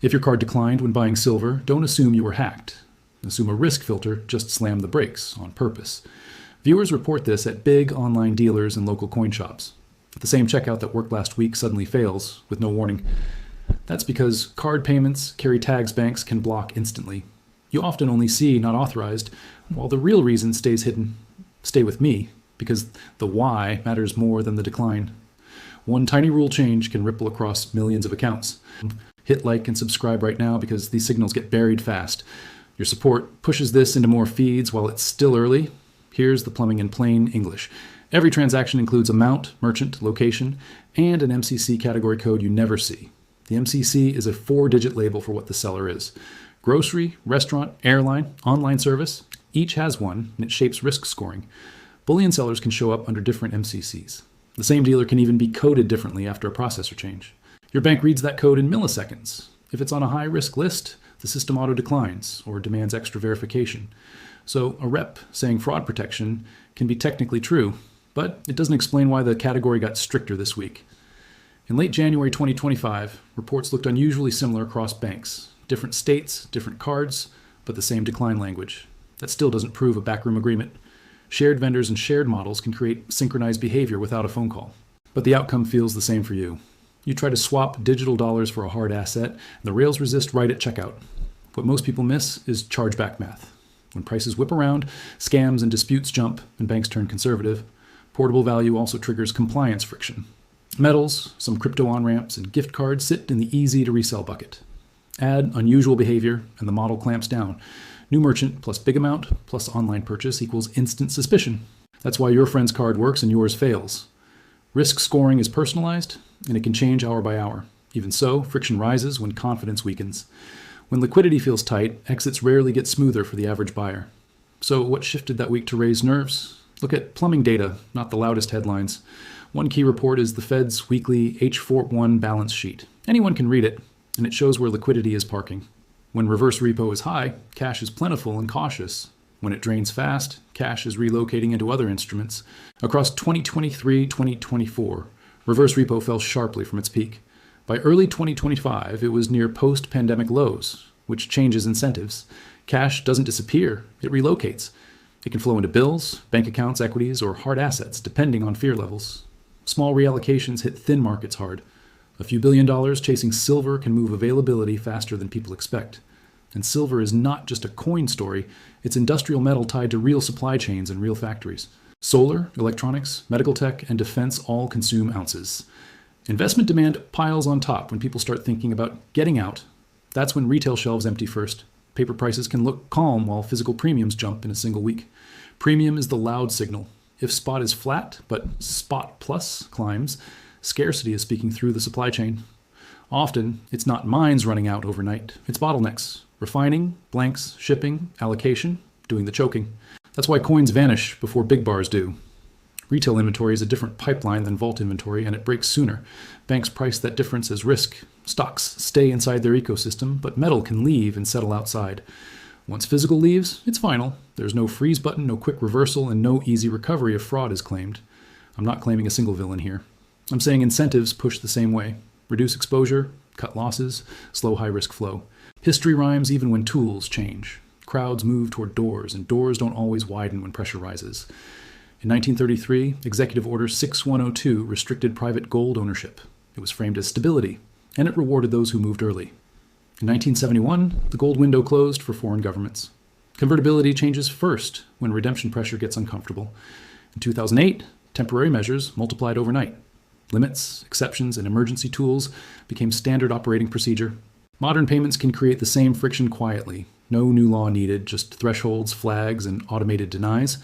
If your card declined when buying silver, don't assume you were hacked. Assume a risk filter just slammed the brakes on purpose. Viewers report this at big online dealers and local coin shops. If the same checkout that worked last week suddenly fails with no warning, that's because card payments carry tags banks can block instantly. You often only see not authorized, while the real reason stays hidden. Stay with me, because the why matters more than the decline. One tiny rule change can ripple across millions of accounts. Hit like and subscribe right now because these signals get buried fast. Your support pushes this into more feeds while it's still early. Here's the plumbing in plain English. Every transaction includes amount, merchant, location, and an MCC category code you never see. The MCC is a 4-digit label for what the seller is. Grocery, restaurant, airline, online service, each has one, and it shapes risk scoring. Bullion sellers can show up under different MCCs. The same dealer can even be coded differently after a processor change. Your bank reads that code in milliseconds. If it's on a high-risk list, the system auto-declines or demands extra verification. So a rep saying fraud protection can be technically true, but it doesn't explain why the category got stricter this week. In late January 2025, reports looked unusually similar across banks. Different states, different cards, but the same decline language. That still doesn't prove a backroom agreement. Shared vendors and shared models can create synchronized behavior without a phone call. But the outcome feels the same for you. You try to swap digital dollars for a hard asset, and the rails resist right at checkout. What most people miss is chargeback math. When prices whip around, scams and disputes jump, and banks turn conservative. Portable value also triggers compliance friction. Metals, some crypto on-ramps, and gift cards sit in the easy-to-resell bucket. Add unusual behavior, and the model clamps down. New merchant plus big amount plus online purchase equals instant suspicion. That's why your friend's card works and yours fails. Risk scoring is personalized, and it can change hour by hour. Even so, friction rises when confidence weakens. When liquidity feels tight, exits rarely get smoother for the average buyer. So what shifted that week to raise nerves? Look at plumbing data, not the loudest headlines. One key report is the Fed's weekly H41 balance sheet. Anyone can read it, and it shows where liquidity is parking. When reverse repo is high, cash is plentiful and cautious. When it drains fast, cash is relocating into other instruments. Across 2023-2024, reverse repo fell sharply from its peak. By early 2025, it was near post-pandemic lows, which changes incentives. Cash doesn't disappear, it relocates. It can flow into bills, bank accounts, equities, or hard assets, depending on fear levels. Small reallocations hit thin markets hard. A few $1 billion chasing silver can move availability faster than people expect. And silver is not just a coin story, it's industrial metal tied to real supply chains and real factories. Solar, electronics, medical tech, and defense all consume ounces. Investment demand piles on top when people start thinking about getting out. That's when retail shelves empty first. Paper prices can look calm while physical premiums jump in a single week. Premium is the loud signal. If spot is flat, but spot plus climbs, scarcity is speaking through the supply chain. Often, it's not mines running out overnight, it's bottlenecks. Refining, blanks, shipping, allocation, doing the choking. That's why coins vanish before big bars do. Retail inventory is a different pipeline than vault inventory, and it breaks sooner. Banks price that difference as risk. Stocks stay inside their ecosystem, but metal can leave and settle outside. Once physical leaves, it's final. There's no freeze button, no quick reversal, and no easy recovery if fraud is claimed. I'm not claiming a single villain here. I'm saying incentives push the same way. Reduce exposure, cut losses, slow high-risk flow. History rhymes even when tools change. Crowds move toward doors, and doors don't always widen when pressure rises. In 1933, Executive Order 6102 restricted private gold ownership. It was framed as stability, and it rewarded those who moved early. In 1971, the gold window closed for foreign governments. Convertibility changes first when redemption pressure gets uncomfortable. In 2008, temporary measures multiplied overnight. Limits, exceptions, and emergency tools became standard operating procedure. Modern payments can create the same friction quietly. No new law needed, just thresholds, flags, and automated denies.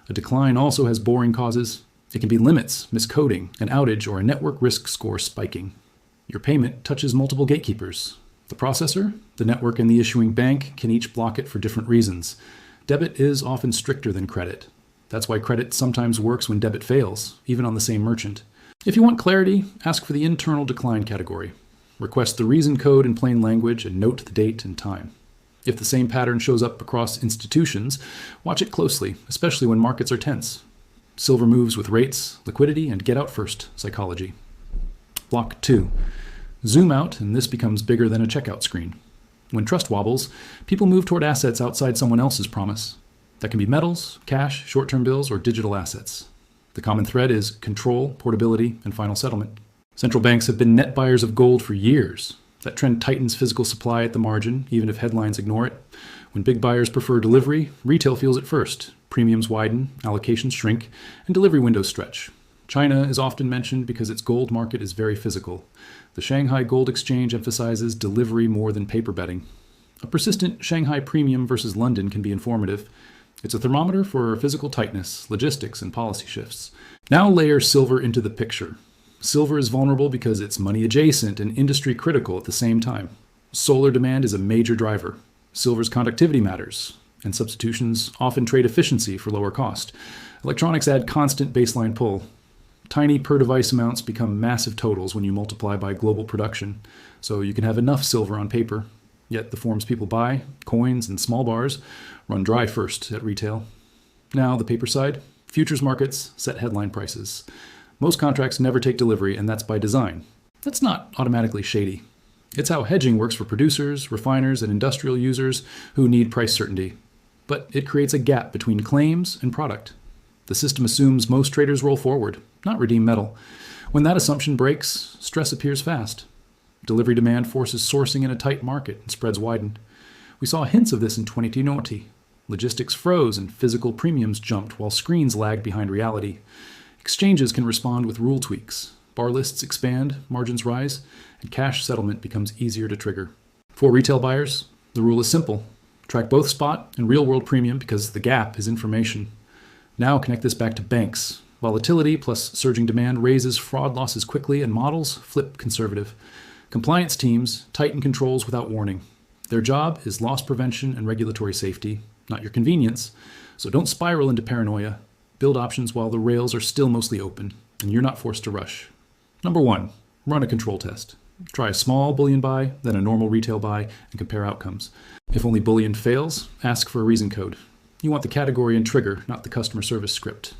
A decline also has boring causes. It can be limits, miscoding, an outage, or a network risk score spiking. Your payment touches multiple gatekeepers. The processor, the network, and the issuing bank can each block it for different reasons. Debit is often stricter than credit. That's why credit sometimes works when debit fails, even on the same merchant. If you want clarity, ask for the internal decline category. Request the reason code in plain language and note the date and time. If the same pattern shows up across institutions, watch it closely, especially when markets are tense. Silver moves with rates, liquidity, and get-out-first psychology. Block 2. Zoom out, and this becomes bigger than a checkout screen. When trust wobbles, people move toward assets outside someone else's promise. That can be metals, cash, short-term bills, or digital assets. The common thread is control, portability, and final settlement. Central banks have been net buyers of gold for years. That trend tightens physical supply at the margin, even if headlines ignore it. When big buyers prefer delivery, retail feels it first. Premiums widen, allocations shrink, and delivery windows stretch. China is often mentioned because its gold market is very physical. The Shanghai Gold Exchange emphasizes delivery more than paper betting. A persistent Shanghai premium versus London can be informative. It's a thermometer for physical tightness, logistics, and policy shifts. Now layer silver into the picture. Silver is vulnerable because it's money adjacent and industry critical at the same time. Solar demand is a major driver. Silver's conductivity matters, and substitutions often trade efficiency for lower cost. Electronics add constant baseline pull. Tiny per-device amounts become massive totals when you multiply by global production, so you can have enough silver on paper. Yet the forms people buy, coins and small bars, run dry first at retail. Now, the paper side. Futures markets set headline prices. Most contracts never take delivery, and that's by design. That's not automatically shady. It's how hedging works for producers, refiners, and industrial users who need price certainty. But it creates a gap between claims and product. The system assumes most traders roll forward, not redeem metal. When that assumption breaks, stress appears fast. Delivery demand forces sourcing in a tight market and spreads widen. We saw hints of this in 2020. Logistics froze and physical premiums jumped while screens lagged behind reality. Exchanges can respond with rule tweaks. Bar lists expand, margins rise, and cash settlement becomes easier to trigger. For retail buyers, the rule is simple. Track both spot and real-world premium because the gap is information. Now connect this back to banks. Volatility plus surging demand raises fraud losses quickly, and models flip conservative. Compliance teams tighten controls without warning. Their job is loss prevention and regulatory safety, not your convenience. So don't spiral into paranoia. Build options while the rails are still mostly open, and you're not forced to rush. Number 1, run a control test. Try a small bullion buy, then a normal retail buy, and compare outcomes. If only bullion fails, ask for a reason code. You want the category and trigger, not the customer service script.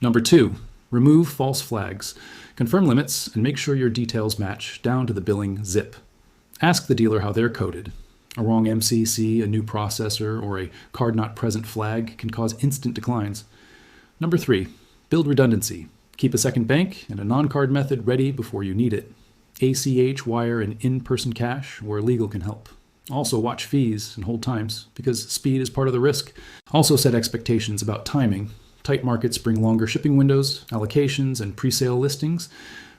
Number 2, remove false flags. Confirm limits and make sure your details match down to the billing zip. Ask the dealer how they're coded. A wrong MCC, a new processor, or a card not present flag can cause instant declines. Number 3, build redundancy. Keep a second bank and a non-card method ready before you need it. ACH, wire, and in-person cash where legal can help. Also watch fees and hold times, because speed is part of the risk. Also set expectations about timing. Tight markets bring longer shipping windows, allocations, and pre-sale listings.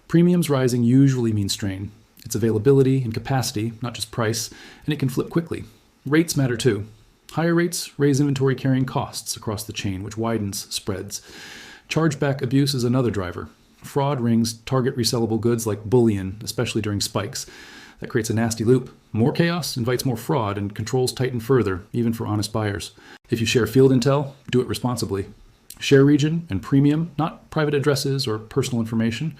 Premiums rising usually mean strain. It's availability and capacity, not just price, and it can flip quickly. Rates matter too. Higher rates raise inventory carrying costs across the chain, which widens spreads. Chargeback abuse is another driver. Fraud rings target resellable goods like bullion, especially during spikes. That creates a nasty loop. More chaos invites more fraud, and controls tighten further, even for honest buyers. If you share field intel, do it responsibly. Share region and premium, not private addresses or personal information.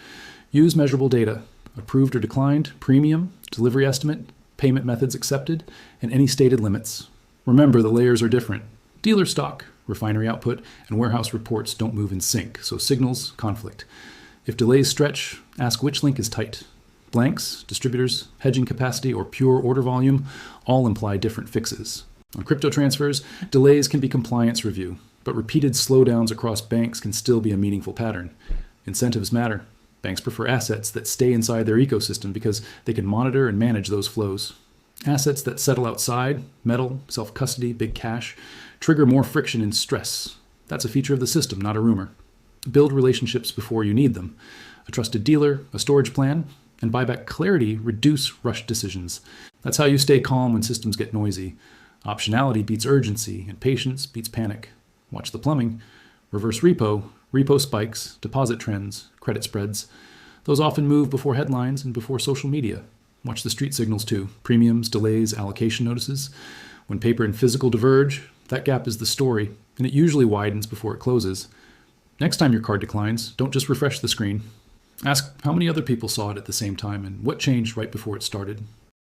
Use measurable data. Approved or declined, premium, delivery estimate, payment methods accepted, and any stated limits. Remember, the layers are different. Dealer stock, refinery output, and warehouse reports don't move in sync, so signals conflict. If delays stretch, ask which link is tight. Blanks, distributors, hedging capacity, or pure order volume all imply different fixes. On crypto transfers, delays can be compliance review, but repeated slowdowns across banks can still be a meaningful pattern. Incentives matter. Banks prefer assets that stay inside their ecosystem because they can monitor and manage those flows. Assets that settle outside, metal, self-custody, big cash, trigger more friction and stress. That's a feature of the system, not a rumor. Build relationships before you need them. A trusted dealer, a storage plan, and buyback clarity reduce rushed decisions. That's how you stay calm when systems get noisy. Optionality beats urgency, and patience beats panic. Watch the plumbing. Reverse repo, repo spikes, deposit trends, credit spreads. Those often move before headlines and before social media. Watch the street signals too. Premiums, delays, allocation notices. When paper and physical diverge, that gap is the story, and it usually widens before it closes. Next time your card declines, don't just refresh the screen. Ask how many other people saw it at the same time and what changed right before it started.